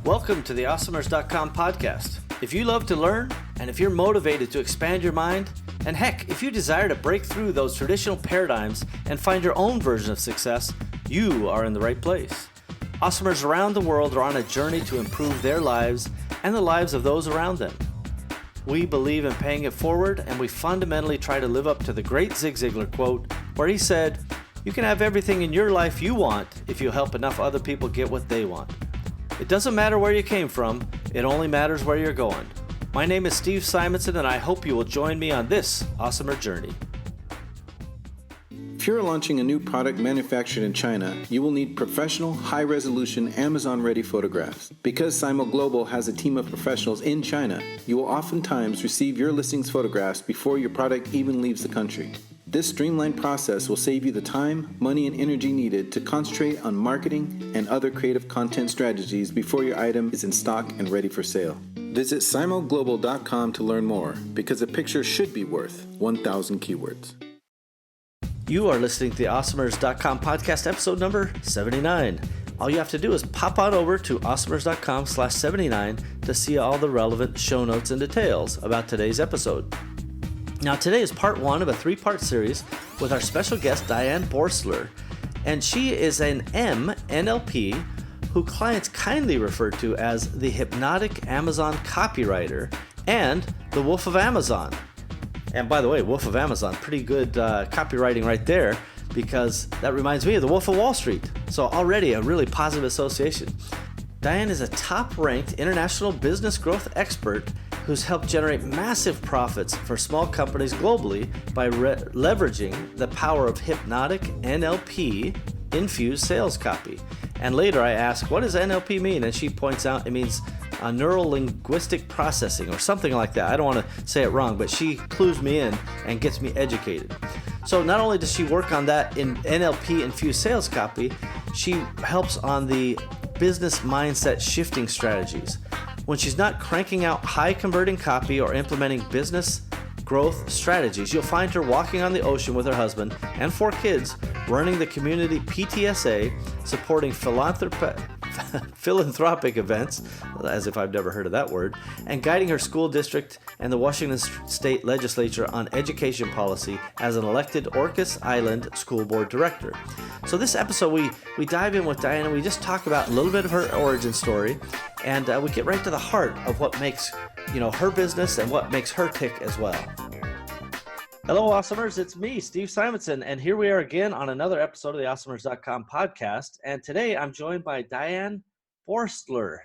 Welcome to the Awesomers.com podcast. If you love to learn, and if you're motivated to expand your mind, and heck, if you desire to break through those traditional paradigms and find your own version of success, you are in the right place. Awesomers around the world are on a journey to improve their lives and the lives of those around them. We believe in paying it forward, and we fundamentally try to live up to the great Zig Ziglar quote, where he said, "You can have everything in your life you want if you help enough other people get what they want." It doesn't matter where you came from, it only matters where you're going. My name is Steve Simonson, and I hope you will join me on this awesomer journey. If you're launching a new product manufactured in China, you will need professional, high-resolution, Amazon-ready photographs. Because Simo Global has a team of professionals in China, you will oftentimes receive your listings photographs before your product even leaves the country. This streamlined process will save you the time, money, and energy needed to concentrate on marketing and other creative content strategies before your item is in stock and ready for sale. Visit simoglobal.com to learn more, because a picture should be worth 1,000 keywords. You are listening to the Awesomers.com podcast episode number 79. All you have to do is pop on over to awesomers.com/79 to see all the relevant show notes and details about today's episode. Now, today is part one of a three-part series with our special guest, Diane Boerstler, and she is an NLP who clients kindly refer to as the Hypnotic Amazon copywriter and the Wolf of Amazon. And by the way, Wolf of Amazon, pretty good copywriting right there, because that reminds me of the Wolf of Wall Street. So already a really positive association. Diane is a top-ranked international business growth expert who's helped generate massive profits for small companies globally by leveraging the power of hypnotic NLP infused sales copy. And later I ask, what does NLP mean? And she points out it means neuro-linguistic processing or something like that. I don't want to say it wrong, but she clues me in and gets me educated. So not only does she work on that in NLP infused sales copy, she helps on the business mindset shifting strategies. When she's not cranking out high converting copy or implementing business growth strategies, you'll find her walking on the ocean with her husband and 4 kids, running the community PTSA, supporting philanthropic events, as if I've never heard of that word, and guiding her school district and the Washington State Legislature on education policy as an elected Orcas Island School Board Director. So this episode, we dive in with Diane and we just talk about a little bit of her origin story, and we get right to the heart of what makes her business and what makes her tick as well. Hello, Awesomers. It's me, Steve Simonson, and here we are again on another episode of the Awesomers.com podcast. And today I'm joined by Diane Boerstler.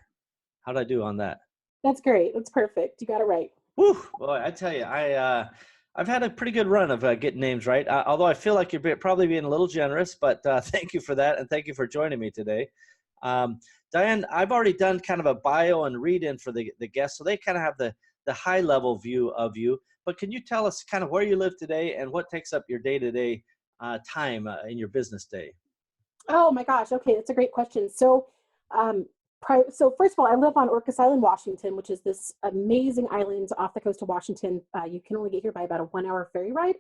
How'd I do on that? That's great. That's perfect. You got it right. Whew. Boy, I tell you, I've had a pretty good run of getting names right, although I feel like you're probably being a little generous, but thank you for that, and thank you for joining me today. Diane, I've already done kind of a bio and read-in for the guests, so they kind of have the high-level view of you. But can you tell us kind of where you live today and what takes up your day-to-day time in your business day? Oh my gosh. Okay. That's a great question. So, so first of all, I live on Orcas Island, Washington, which is this amazing island off the coast of Washington. You can only get here by about a 1-hour ferry ride,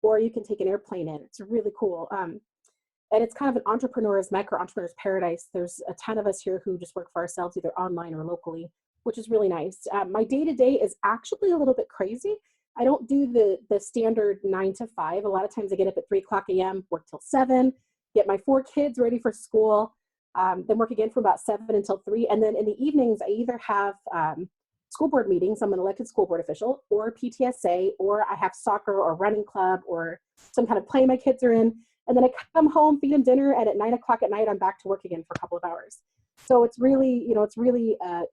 or you can take an airplane in. It's really cool. And it's kind of an entrepreneur's mecca, entrepreneur's paradise. There's a ton of us here who just work for ourselves, either online or locally, which is really nice. My day-to-day is actually a little bit crazy. I don't do the standard 9 to 5. A lot of times I get up at 3:00 a.m., work till 7, get my 4 kids ready for school, then work again from about 7 until 3. And then in the evenings, I either have school board meetings. I'm an elected school board official, or PTSA, or I have soccer or running club or some kind of play my kids are in. And then I come home, feed them dinner, and at 9 o'clock at night, I'm back to work again for a couple of hours. So it's really,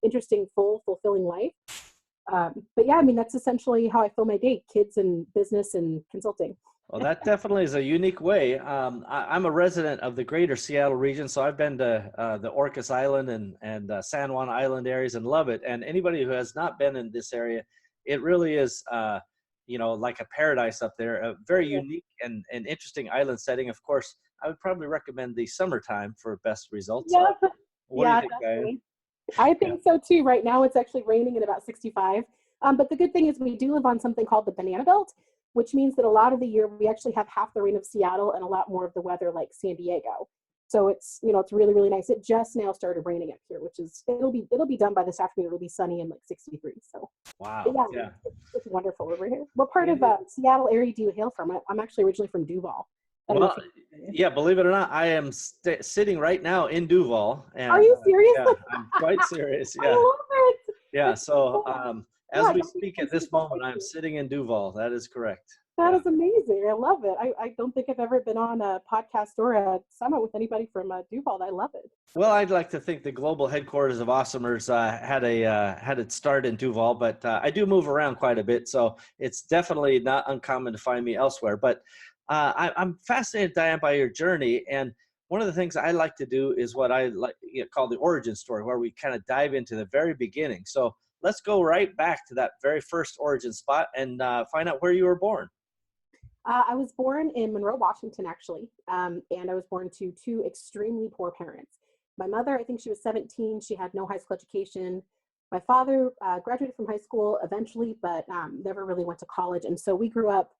interesting, fulfilling life. But yeah, I mean, that's essentially how I fill my day: kids and business and consulting. Well, that definitely is a unique way. I'm a resident of the greater Seattle region, so I've been to the Orcas Island and San Juan Island areas and love it. And anybody who has not been in this area, it really is, like a paradise up there, a very unique and interesting island setting. Of course, I would probably recommend the summertime for best results. Yeah, what do you think, definitely. Diane? I think so too. Right now it's actually raining at about 65. But the good thing is we do live on something called the Banana Belt, which means that a lot of the year we actually have half the rain of Seattle and a lot more of the weather like San Diego. So it's, it's really, really nice. It just now started raining up here, which is, it'll be done by this afternoon. It'll be sunny and like 63. So but Wow. yeah, Yeah. it's wonderful over here. What part It of Seattle area do you hail from? I'm actually originally from Duval. I don't know Well, if you- yeah, believe it or not, I am sitting right now in Duval, Are and you serious? yeah, I'm quite serious. I Yeah, love it. yeah. That's so So, cool. Yeah, as I we got to speak come at see this some moment, I'm pictures. sitting in Duval. That is correct. That Yeah. is amazing. I love it. I don't think I've ever been on a podcast or a summit with anybody from Duval. I love it. Well, I'd like to think the global headquarters of Awesomers had its start in Duval, but I do move around quite a bit, so it's definitely not uncommon to find me elsewhere. But I'm fascinated, Diane, by your journey, and one of the things I like to do is what I like call the origin story, where we kind of dive into the very beginning. So let's go right back to that very first origin spot and find out where you were born. I was born in Monroe, Washington, actually, and I was born to two extremely poor parents. My mother, I think she was 17. She had no high school education. My father graduated from high school eventually, but never really went to college. And so we grew up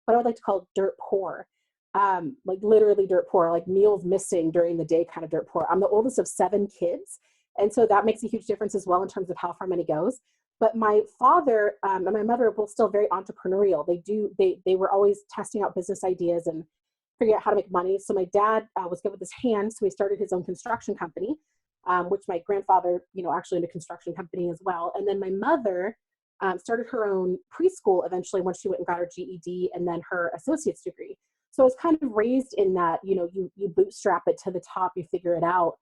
what I would like to call dirt poor, like literally dirt poor, like meals missing during the day kind of dirt poor. I'm the oldest of 7 kids. And so that makes a huge difference as well in terms of how far money goes. But my father and my mother are both still very entrepreneurial. They were always testing out business ideas and figuring out how to make money. So my dad was good with his hands, so he started his own construction company, which my grandfather, actually owned a construction company as well. And then my mother started her own preschool eventually once she went and got her GED and then her associate's degree. So I was kind of raised in that, you bootstrap it to the top, you figure it out.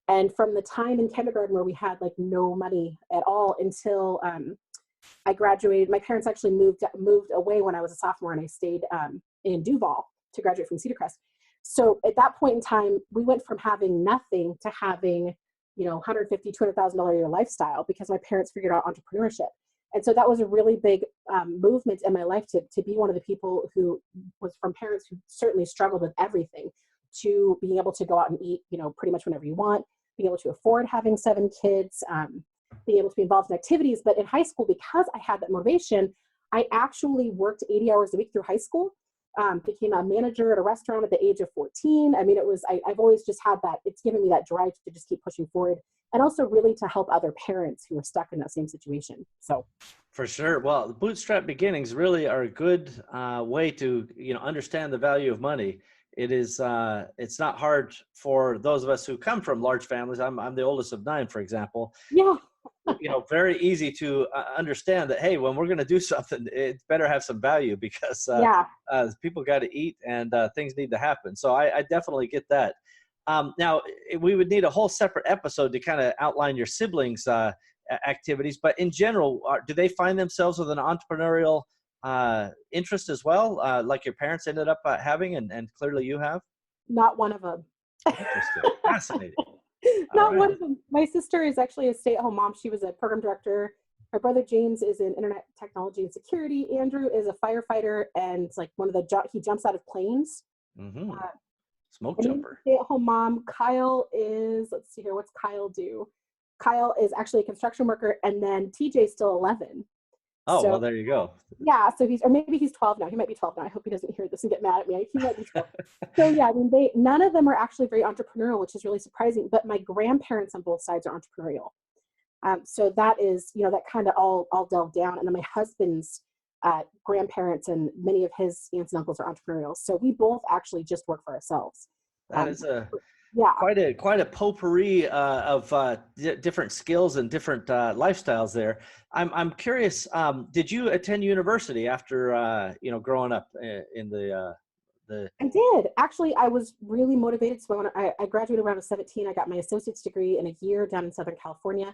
And from the time in kindergarten where we had like no money at all until I graduated, my parents actually moved away when I was a sophomore, and I stayed in Duval to graduate from Cedar Crest. So at that point in time, we went from having nothing to having, $150,000, $200,000 a year lifestyle because my parents figured out entrepreneurship. And so that was a really big movement in my life to be one of the people who was from parents who certainly struggled with everything, to being able to go out and eat, pretty much whenever you want, being able to afford having 7 kids, being able to be involved in activities. But in high school, because I had that motivation, I actually worked 80 hours a week through high school, became a manager at a restaurant at the age of 14. I mean, I've always just had that, it's given me that drive to just keep pushing forward, and also really to help other parents who are stuck in that same situation. So. For sure. Well, the bootstrap beginnings really are a good way to, understand the value of money. It is, it's not hard for those of us who come from large families. I'm the oldest of 9, for example. Yeah. Very easy to understand that, hey, when we're going to do something, it better have some value because people got to eat and things need to happen. So I definitely get that. Now, we would need a whole separate episode to kind of outline your siblings' activities, but in general, do they find themselves with an entrepreneurial interest as well, like your parents ended up having, and clearly you have? Not one of them. Interesting. Fascinating. Not one of them. My sister is actually a stay-at-home mom. She was a program director. My brother James is in internet technology and security. Andrew is a firefighter, and it's like he jumps out of planes. Mm-hmm. Smoke and jumper. Stay-at-home mom. Kyle is, let's see here, what's Kyle do? Kyle is actually a construction worker, and then TJ's still 11. Oh, so, well, there you go. Yeah, so maybe he's 12 now. He might be 12 now. I hope he doesn't hear this and get mad at me. He might be 12. So yeah, none of them are actually very entrepreneurial, which is really surprising. But my grandparents on both sides are entrepreneurial. So that is, that kind of all delved down. And then my husband's grandparents and many of his aunts and uncles are entrepreneurial. So we both actually just work for ourselves. That is quite a potpourri of different skills and different lifestyles there. I'm curious. Did you attend university after growing up in the? I did. Actually, I was really motivated. So when I graduated when I was 17, I got my associate's degree in a year down in Southern California,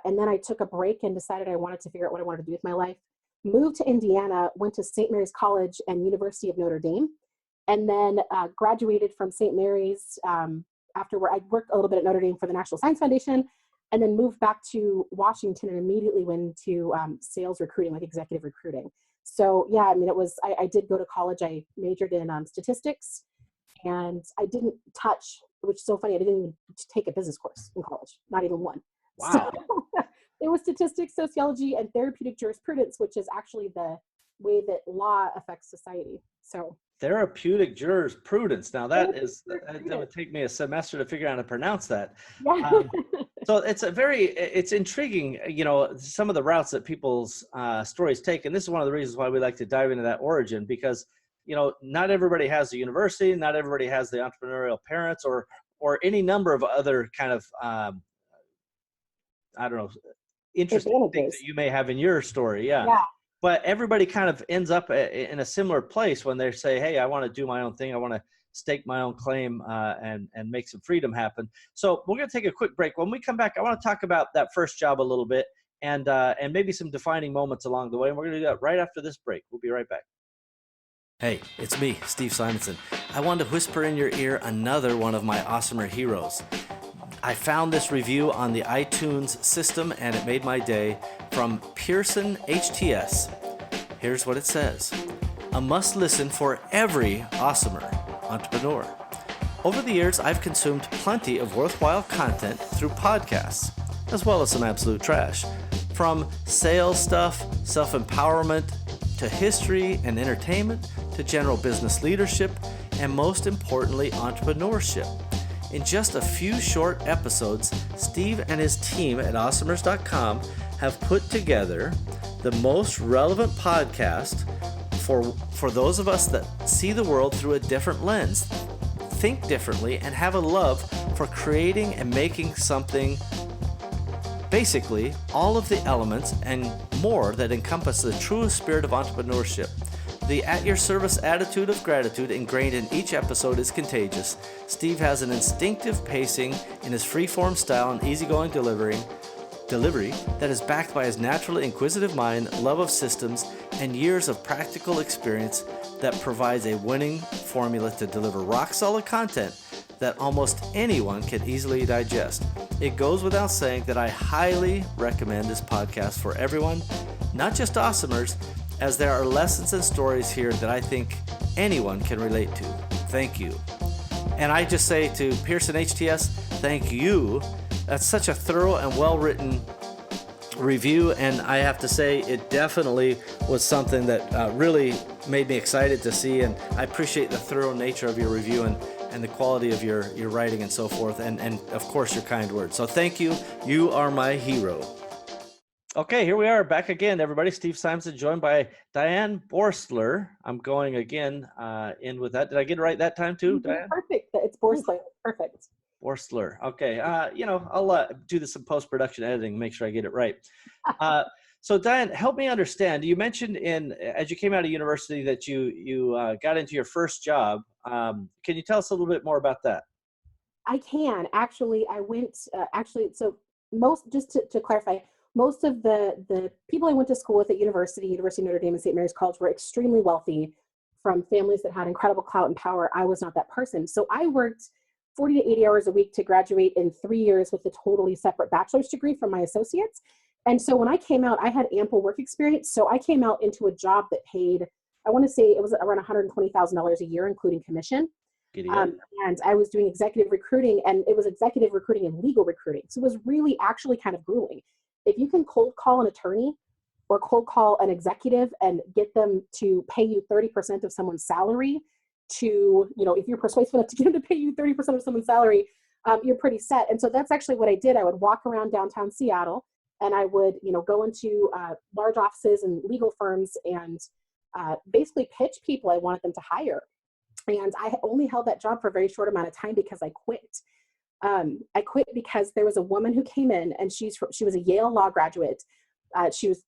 and then I took a break and decided I wanted to figure out what I wanted to do with my life. Moved to Indiana, went to St. Mary's College and University of Notre Dame. And then graduated from St. Mary's afterward. I worked a little bit at Notre Dame for the National Science Foundation, and then moved back to Washington and immediately went to sales recruiting, like executive recruiting. So yeah, I mean, I did go to college. I majored in statistics, and I didn't touch, which is so funny, I didn't even take a business course in college, not even one. Wow. So it was statistics, sociology, and therapeutic jurisprudence, which is actually the way that law affects society. So Therapeutic jurisprudence. Now that would take me a semester to figure out how to pronounce that. Yeah. So it's intriguing, some of the routes that people's stories take. And this is one of the reasons why we like to dive into that origin, because, not everybody has the university, not everybody has the entrepreneurial parents or any number of other kind of, I don't know, interesting things that you may have in your story. Yeah. But everybody kind of ends up in a similar place when they say, hey, I want to do my own thing. I want to stake my own claim and make some freedom happen. So we're going to take a quick break. When we come back, I want to talk about that first job a little bit and maybe some defining moments along the way. And we're going to do that right after this break. We'll be right back. Hey, it's me, Steve Simonson. I wanted to whisper in your ear another one of my awesomer heroes. I found this review on the iTunes system and it made my day, from Pearson HTS. Here's what it says. A must listen for every awesomer entrepreneur. Over the years, I've consumed plenty of worthwhile content through podcasts, as well as some absolute trash. From sales stuff, self-empowerment, to history and entertainment, to general business leadership, and most importantly, entrepreneurship. In just a few short episodes, Steve and his team at awesomers.com have put together the most relevant podcast for those of us that see the world through a different lens, think differently, and have a love for creating and making something, basically all of the elements and more that encompass the truest spirit of entrepreneurship. The at-your-service attitude of gratitude ingrained in each episode is contagious. Steve has an instinctive pacing in his free-form style and easygoing delivery that is backed by his naturally inquisitive mind, love of systems, and years of practical experience that provides a winning formula to deliver rock-solid content that almost anyone can easily digest. It goes without saying that I highly recommend this podcast for everyone, not just awesomers, as there are lessons and stories here that I think anyone can relate to. Thank you. And I just say to Pearson HTS, thank you. That's such a thorough and well-written review, and I have to say it definitely was something that really made me excited to see, and I appreciate the thorough nature of your review and the quality of your writing and so forth, and of course your kind words. So thank you. You are my hero. Okay, here we are back again, everybody. Steve Simonson, joined by Diane Boerstler. I'm going again in with that. Did I get it right that time too, Diane? Perfect. It's Boerstler. Perfect. Boerstler. Okay. I'll do this in post-production editing, make sure I get it right. So Diane, help me understand. You mentioned as you came out of university that you got into your first job. Can you tell us a little bit more about that? I can. Actually, I went, to clarify, most of the people I went to school with at University of Notre Dame and St. Mary's College were extremely wealthy, from families that had incredible clout and power. I was not that person. So I worked 40 to 80 hours a week to graduate in 3 years with a totally separate bachelor's degree from my associates. And so when I came out, I had ample work experience. So I came out into a job that paid, I want to say it was around $120,000 a year, including commission. And I was doing executive recruiting, and it was executive recruiting and legal recruiting. So it was really actually kind of grueling. If you can cold call an attorney or cold call an executive and get them to pay you 30% of someone's salary if you're persuasive enough to get them to pay you 30% of someone's salary, you're pretty set. And so that's actually what I did. I would walk around downtown Seattle, and I would, go into large offices and legal firms and basically pitch people I wanted them to hire. And I only held that job for a very short amount of time because I quit. I quit because there was a woman who came in, and she was a Yale law graduate. She was,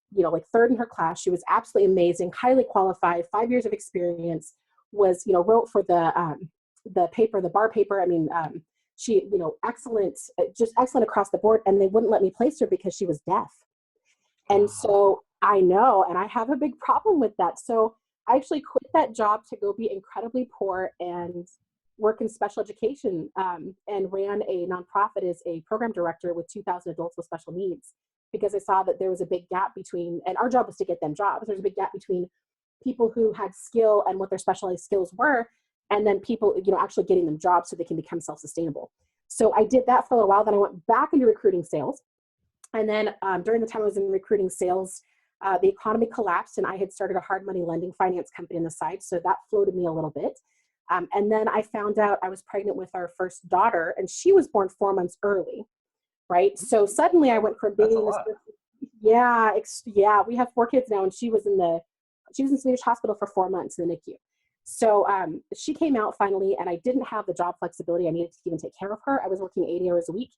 third in her class. She was absolutely amazing, highly qualified, 5 years of experience, was, wrote for the paper, the bar paper. I mean, she, excellent, just excellent across the board. And they wouldn't let me place her because she was deaf. And so I know, and I have a big problem with that. So I actually quit that job to go be incredibly poor and work in special education, and ran a nonprofit as a program director with 2,000 adults with special needs, because I saw that there was a big gap between, and our job was to get them jobs. There's a big gap between people who had skill and what their specialized skills were, and then people, actually getting them jobs so they can become self-sustainable. So I did that for a little while. Then I went back into recruiting sales. And then during the time I was in recruiting sales, The economy collapsed, and I had started a hard money lending finance company on the side. So that floated me a little bit. And then I found out I was pregnant with our first daughter, and she was born 4 months early. Right. So suddenly I went from being That's a in this, lot. yeah, we have 4 kids now, and she was in Swedish hospital for 4 months in the NICU. So she came out finally, and I didn't have the job flexibility I needed to even take care of her. I was working 80 hours a week.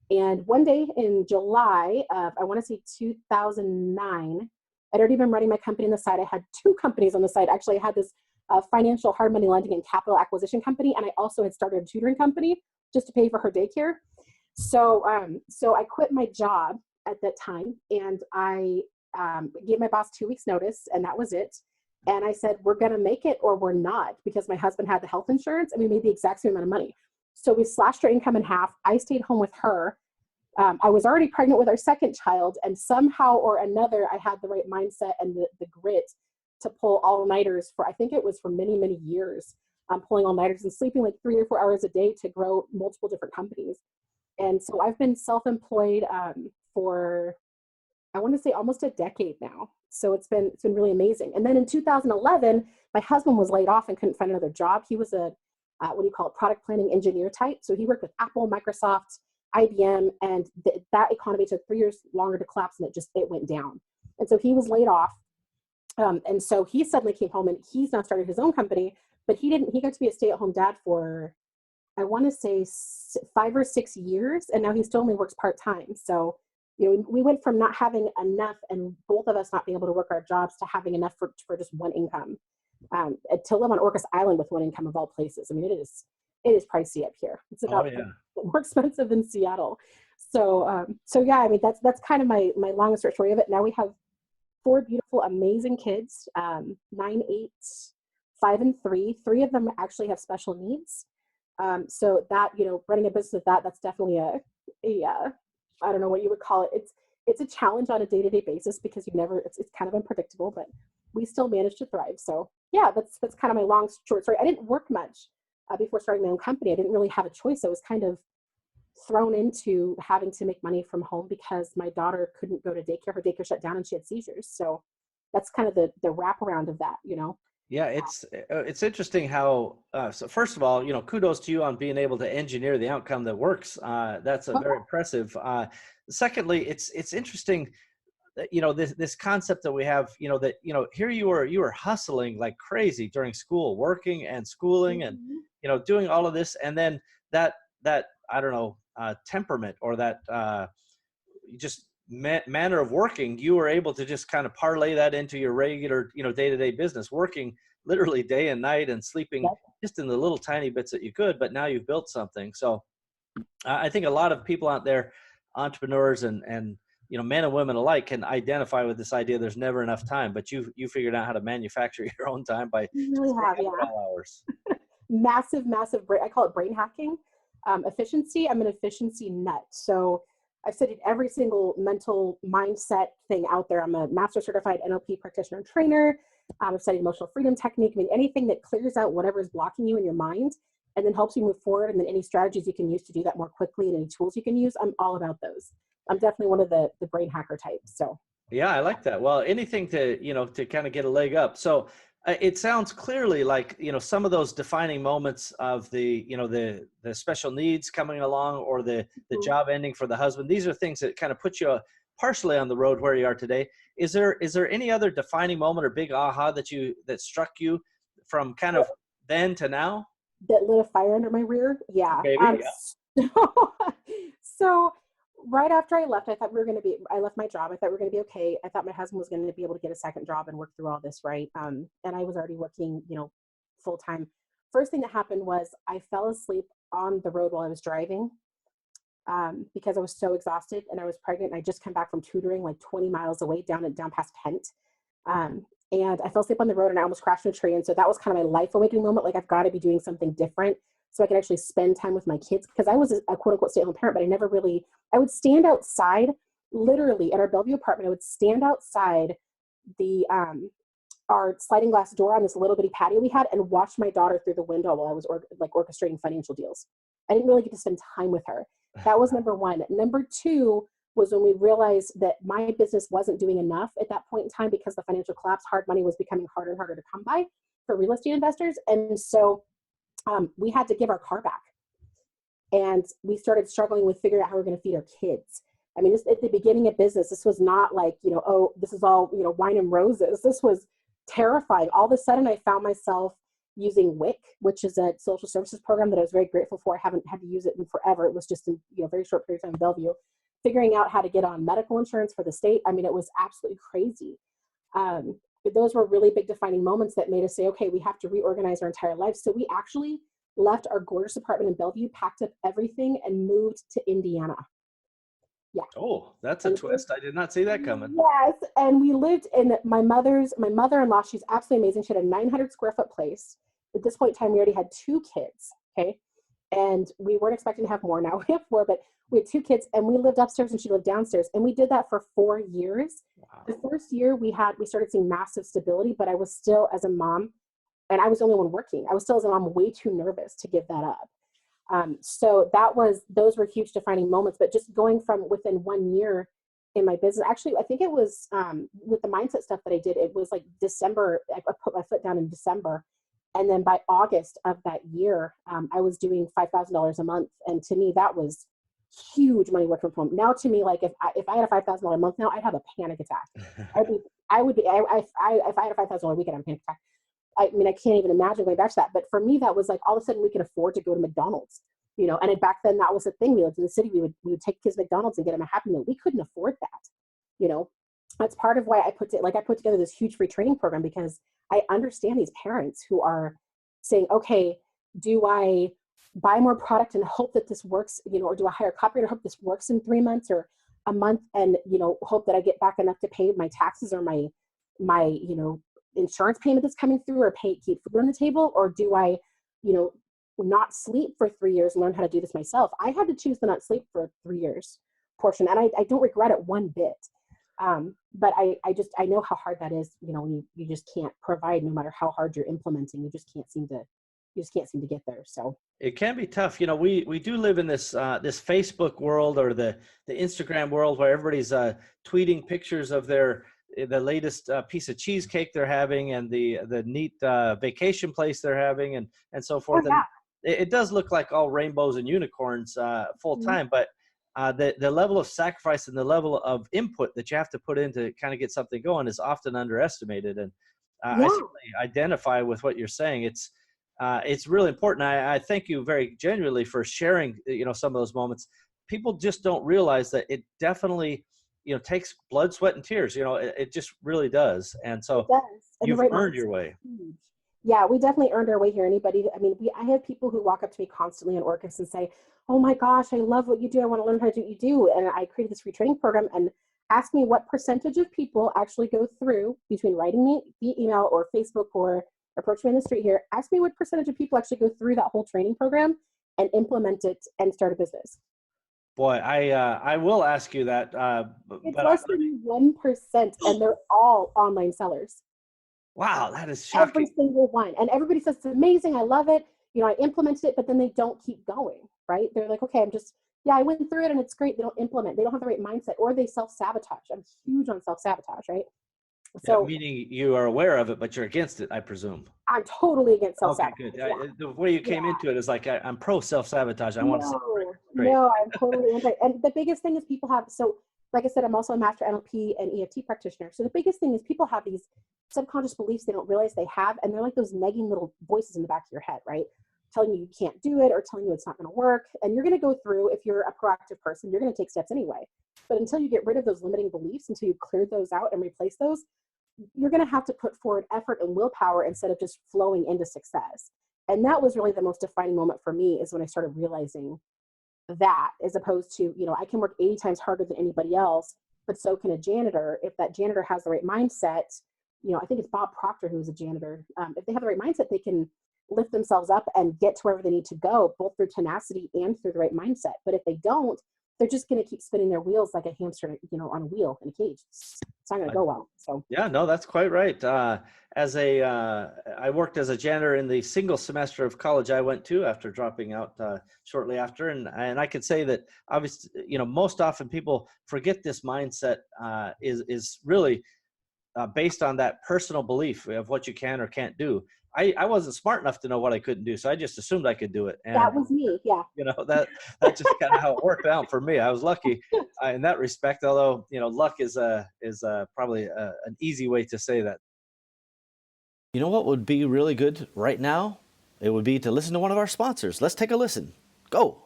And one day in July of, I want to say 2009, I'd already been running my company on the side. I had 2 companies on the side. Actually, I had this financial hard money lending and capital acquisition company. And I also had started a tutoring company just to pay for her daycare. So I quit my job at that time, and I gave my boss 2 weeks notice, and that was it. And I said, we're going to make it or we're not, because my husband had the health insurance and we made the exact same amount of money. So we slashed our income in half. I stayed home with her. I was already pregnant with our second child, and somehow or another, I had the right mindset and the grit to pull all-nighters for, I think it was for many, many years, pulling all-nighters and sleeping like 3 or 4 hours a day to grow multiple different companies. And so I've been self-employed for, I want to say, almost a decade now. So it's been really amazing. And then in 2011, my husband was laid off and couldn't find another job. He was a product planning engineer type. So he worked with Apple, Microsoft, IBM, and that economy took 3 years longer to collapse, and it went down. And so he was laid off. And so he suddenly came home, and he's now started his own company, but he got to be a stay-at-home dad for, I want to say 5 or 6 years, and now he still only works part-time. So, we went from not having enough, and both of us not being able to work our jobs, to having enough for just one income, to live on Orcas Island with one income of all places. I mean, it is pricey up here. It's about more expensive than Seattle. So yeah, I mean, that's kind of my longest short story of it. Now we have 4 beautiful, amazing kids, 9, 8, 5, and 3. 3 of them actually have special needs. So that, running a business with that's definitely a I don't know what you would call it. It's a challenge on a day-to-day basis, because it's kind of unpredictable, but we still manage to thrive. So yeah, that's kind of my long short story. I didn't work much before starting my own company. I didn't really have a choice. I was kind of thrown into having to make money from home because my daughter couldn't go to daycare. Her daycare shut down and she had seizures. So that's kind of the wraparound of that, Yeah, it's interesting how. So first of all, kudos to you on being able to engineer the outcome that works. That's a very impressive. Secondly, it's interesting that this concept that we have. That here you were hustling like crazy during school, working and schooling, and doing all of this, and then that I don't know temperament, or that just manner of working, you were able to just kind of parlay that into your regular, day-to-day business, working literally day and night and sleeping just in the little tiny bits that you could, but now you've built something. So I think a lot of people out there, entrepreneurs and men and women alike, can identify with this idea. There's never enough time, but you figured out how to manufacture your own time by all hours. Massive, I call it brain hacking. Efficiency. I'm an efficiency nut. So I've studied every single mental mindset thing out there. I'm a master certified NLP practitioner and trainer. I've studied emotional freedom technique. I mean, anything that clears out whatever is blocking you in your mind and then helps you move forward, and then any strategies you can use to do that more quickly, and any tools you can use, I'm all about those. I'm definitely one of the brain hacker types. So yeah, I like that. Well, anything to to kind of get a leg up. So it sounds clearly like some of those defining moments of the the special needs coming along, or the job ending for the husband. These are things that kind of put you partially on the road where you are today. Is there any other defining moment or big aha that struck you from kind of then to now? That lit a fire under my rear. Yeah. Maybe, So right after I left, I left my job. I thought we were going to be okay. I thought my husband was going to be able to get a second job and work through all this. Right. And I was already working, full time. First thing that happened was I fell asleep on the road while I was driving, because I was so exhausted, and I was pregnant, and I just come back from tutoring like 20 miles away down past Kent. And I fell asleep on the road, and I almost crashed into a tree. And so that was kind of my life awakening moment. Like, I've got to be doing something different so I could actually spend time with my kids, because I was a quote unquote stay-at-home parent, but I would stand outside, literally at our Bellevue apartment. I would stand outside our sliding glass door on this little bitty patio we had, and watch my daughter through the window while I was orchestrating financial deals. I didn't really get to spend time with her. That was number one. Number two was when we realized that my business wasn't doing enough at that point in time because the financial collapse, hard money was becoming harder and harder to come by for real estate investors. And so we had to give our car back. And we started struggling with figuring out how we're going to feed our kids. I mean, at the beginning of business, this was not like, oh, this is all, wine and roses. This was terrifying. All of a sudden, I found myself using WIC, which is a social services program that I was very grateful for. I haven't had to use it in forever. It was just in very short period of time in Bellevue. Figuring out how to get on medical insurance for the state. I mean, it was absolutely crazy. Those were really big defining moments that made us say, okay, we have to reorganize our entire lives. So we actually left our gorgeous apartment in Bellevue, packed up everything, and moved to Indiana. Yeah. Oh, that's a twist. I did not see that coming. Yes. And we lived in my mother-in-law, she's absolutely amazing. She had a 900 square foot place. At this point in time, we already had 2 kids. Okay. And we weren't expecting to have more. Now we have 4, but we had 2 kids, and we lived upstairs and she lived downstairs. And we did that for 4 years. Wow. The first year we started seeing massive stability, but I was still, as a mom, and I was the only one working, I was still, as a mom, way too nervous to give that up. So those were huge defining moments, but just going from within 1 year in my business, actually, I think it was, with the mindset stuff that I did, it was like December, I put my foot down in December. And then by August of that year, I was doing $5,000 a month. And to me, that was huge money working from home. Now to me, like if I had a $5,000 a month now, I'd have a panic attack. If I had a $5,000 weekend, I'd have a panic attack. I mean, I can't even imagine going back to that. But for me, that was like, all of a sudden we could afford to go to McDonald's, and back then that was the thing. We lived in the city. We would take kids to McDonald's and get them a Happy Meal. We couldn't afford that, That's part of why I put together this huge free training program, because I understand these parents who are saying, okay, do I buy more product and hope that this works, or do I hire a copywriter and hope this works in 3 months or a month, and, hope that I get back enough to pay my taxes or my insurance payment that's coming through, or keep food on the table? Or do I, not sleep for 3 years and learn how to do this myself? I had to choose the not sleep for 3 years portion. And I don't regret it one bit. But I know how hard that is, when you just can't provide, no matter how hard you're implementing, you just can't seem to get there. So it can be tough. We do live in this Facebook world, or the Instagram world, where everybody's tweeting pictures of the latest piece of cheesecake they're having, and the neat vacation place they're having, and so forth. Oh, yeah. And it does look like all rainbows and unicorns full time, but the level of sacrifice and the level of input that you have to put in to kind of get something going is often underestimated. And I certainly identify with what you're saying. It's really important. I thank you very genuinely for sharing, some of those moments. People just don't realize that it definitely, takes blood, sweat, and tears. It just really does. And so you've earned your way. Yeah, we definitely earned our way here. I have people who walk up to me constantly in Orcus and say, oh my gosh, I love what you do. I want to learn how to do what you do. And I created this free training program, and ask me what percentage of people actually go through, between writing me via email or Facebook or approach me in the street here. Ask me what percentage of people actually go through that whole training program and implement it and start a business. Boy, I will ask you that. It's less than 1%, and they're all online sellers. Wow, that is shocking. Every single one. And everybody says, it's amazing, I love it. I implemented it, but then they don't keep going, right? They're like, okay, I went through it and it's great. They don't implement. They don't have the right mindset, or they self-sabotage. I'm huge on self-sabotage, right? So, meaning you are aware of it, but you're against it, I presume. I'm totally against self-sabotage. Okay, good. The way you came into it is like, I'm pro self-sabotage. I want to say, no, I'm totally anti. And the biggest thing is people have, like I said, I'm also a master NLP and EFT practitioner. So the biggest thing is people have these subconscious beliefs they don't realize they have, and they're like those nagging little voices in the back of your head, right? Telling you can't do it, or telling you it's not going to work. And you're going to go through, if you're a proactive person, you're going to take steps anyway. But until you get rid of those limiting beliefs, until you clear those out and replace those, you're going to have to put forward effort and willpower instead of just flowing into success. And that was really the most defining moment for me, is when I started realizing that, as opposed to, I can work 80 times harder than anybody else, but so can a janitor. If that janitor has the right mindset, I think it's Bob Proctor who's a janitor. If they have the right mindset, they can lift themselves up and get to wherever they need to go, both through tenacity and through the right mindset. But if they don't, they're just going to keep spinning their wheels like a hamster, on a wheel in a cage. It's not going to go well. So yeah, no, that's quite right. I worked as a janitor in the single semester of college I went to after dropping out shortly after, and I could say that obviously, most often people forget this mindset is really based on that personal belief of what you can or can't do. I wasn't smart enough to know what I couldn't do, so I just assumed I could do it. And, that was me, yeah. That's just kind of how it worked out for me. I was lucky in that respect, although luck is probably an easy way to say that. You know what would be really good right now? It would be to listen to one of our sponsors. Let's take a listen. Go.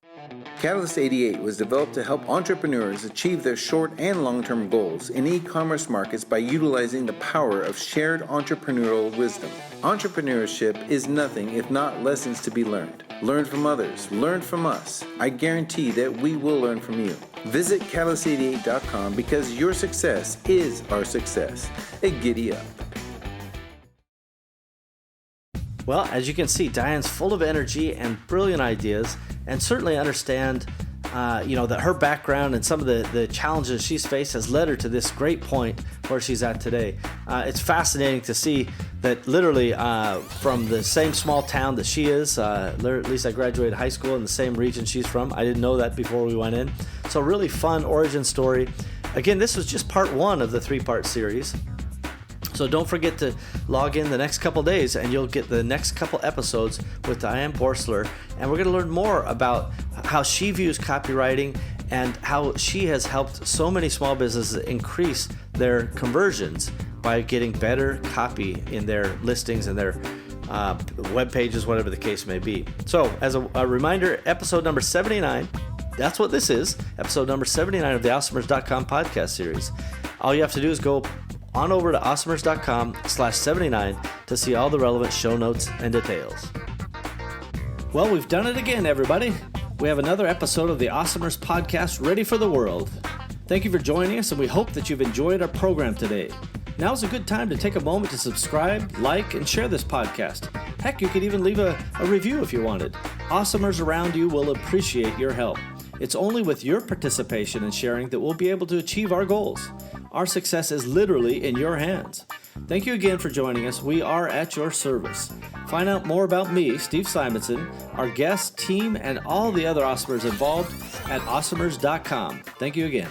Catalyst 88 was developed to help entrepreneurs achieve their short and long-term goals in e-commerce markets by utilizing the power of shared entrepreneurial wisdom. Entrepreneurship is nothing if not lessons to be learned. Learn from others. Learn from us. I guarantee that we will learn from you. Visit catalyst88.com because your success is our success. Giddy up. Well, as you can see, Diane's full of energy and brilliant ideas, and certainly understand, that her background and some of the challenges she's faced has led her to this great point where she's at today. It's fascinating to see that literally from the same small town that she is, at least I graduated high school in the same region she's from. I didn't know that before we went in. So really fun origin story. Again, this was just part 1 of the 3-part series. So don't forget to log in the next couple days and you'll get the next couple episodes with Diane Boerstler. And we're going to learn more about how she views copywriting and how she has helped so many small businesses increase their conversions by getting better copy in their listings and their web pages, whatever the case may be. So as a reminder, episode number 79, that's what this is, episode number 79 of the Awesomers.com podcast series. All you have to do is go on over to awesomers.com/79 to see all the relevant show notes and details. Well, we've done it again, everybody. We have another episode of the Awesomers podcast ready for the world. Thank you for joining us, and we hope that you've enjoyed our program today. Now's a good time to take a moment to subscribe, like, and share this podcast. Heck, you could even leave a review if you wanted. Awesomers around you will appreciate your help. It's only with your participation and sharing that we'll be able to achieve our goals. Our success is literally in your hands. Thank you again for joining us. We are at your service. Find out more about me, Steve Simonson, our guest, team, and all the other Awesomers involved at awesomers.com. Thank you again.